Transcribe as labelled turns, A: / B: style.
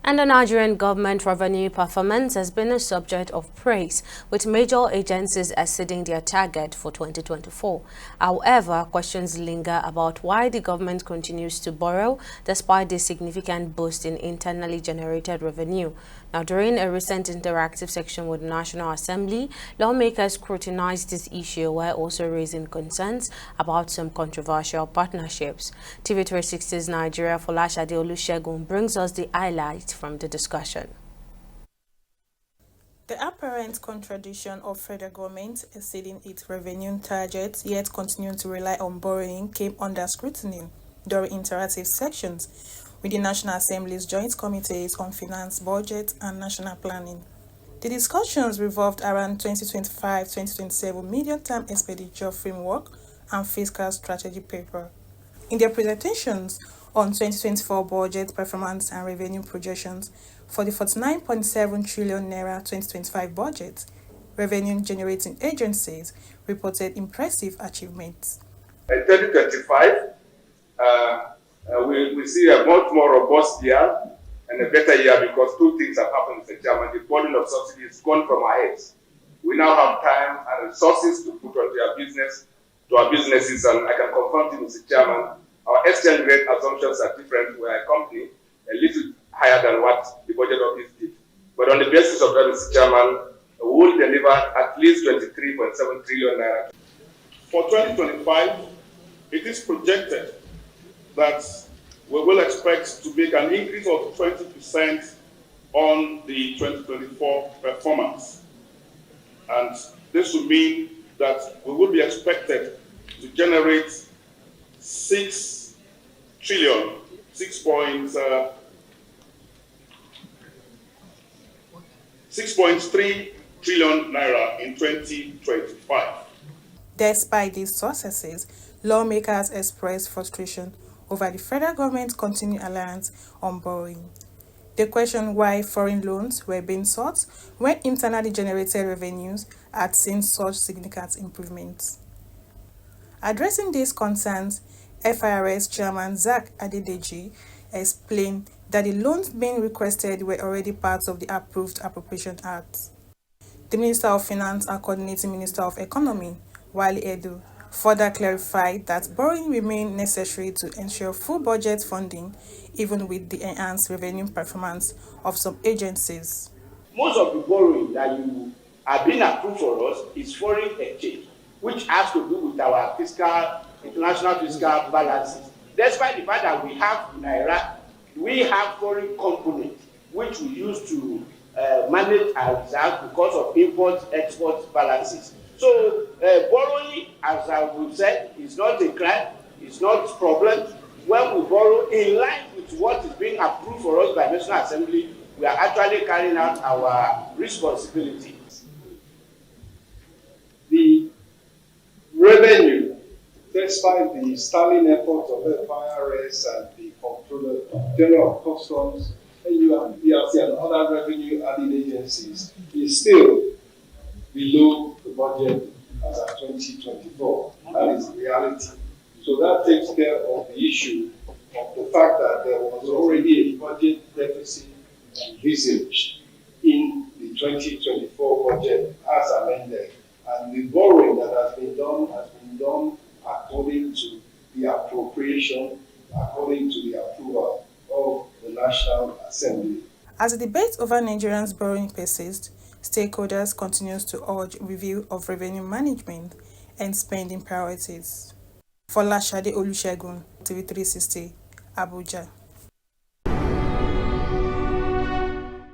A: And the Nigerian government revenue performance has been a subject of praise, with major agencies exceeding their target for 2024. However, questions linger about why the government continues to borrow despite the significant boost in internally generated revenue. Now, during a recent interactive section with the National Assembly, lawmakers scrutinized this issue while also raising concerns about some controversial partnerships. TV360's Nigeria Folashade Olusegun brings us the highlights from the discussion.
B: The apparent contradiction of federal government exceeding its revenue targets yet continuing to rely on borrowing came under scrutiny during interactive sections with the National Assembly's Joint Committees on Finance, Budget and National Planning. The discussions revolved around 2025-2027 medium-term expenditure framework and fiscal strategy paper. In their presentations on 2024 budget performance and revenue projections for the 49.7 trillion naira 2025 budget, revenue-generating agencies reported impressive achievements.
C: In 2025, we see a much more robust year and a better year because two things have happened, Mr. Chairman. The burden of subsidies is gone from our heads. We now have time and resources to put onto our businesses, and I can confirm to you, Mr. Chairman, our exchange rate assumptions are different. We're a company a little higher than what the budget office did. But on the basis of that, Mr. Chairman, we will deliver at least 23.7 trillion naira.
D: For 2025, it is projected that we will expect to make an increase of 20% on the 2024 performance. And this will mean that we will be expected to generate 6.3 trillion naira in 2025.
B: Despite these successes, lawmakers expressed frustration over the federal government's continued reliance on borrowing. They questioned why foreign loans were being sought when internally generated revenues had seen such significant improvements. Addressing these concerns, FIRS Chairman Zach Adedeji explained that the loans being requested were already part of the approved Appropriation Act. The Minister of Finance and Coordinating Minister of Economy, Wale Edu, further clarified that borrowing remained necessary to ensure full budget funding, even with the enhanced revenue performance of some agencies.
E: Most of the borrowing that you are being approved for us is foreign exchange, which has to do with our international fiscal balances. Despite the fact that we have Naira, we have foreign components which we use to manage our reserves because of import-export balances. So borrowing, as I would say, is not a crime, it's not a problem. When we borrow in line with what is being approved for us by the National Assembly, we are actually carrying out our responsibility.
F: The revenue, despite the sterling efforts of FIRS and the Comptroller General of Customs, AU and PRC and other revenue-adding agencies, is still below the budget as at 2024. That is the reality. So that takes care of the issue of the fact that there was already a budget deficit envisaged in the 2024 budget as amended. And the borrowing that has been done according to the appropriation, according to the approval of the National Assembly.
B: As the debate over Nigerians' borrowing persists, stakeholders continue to urge review of revenue management and spending priorities. Folashade Olusegun, TV360, Abuja.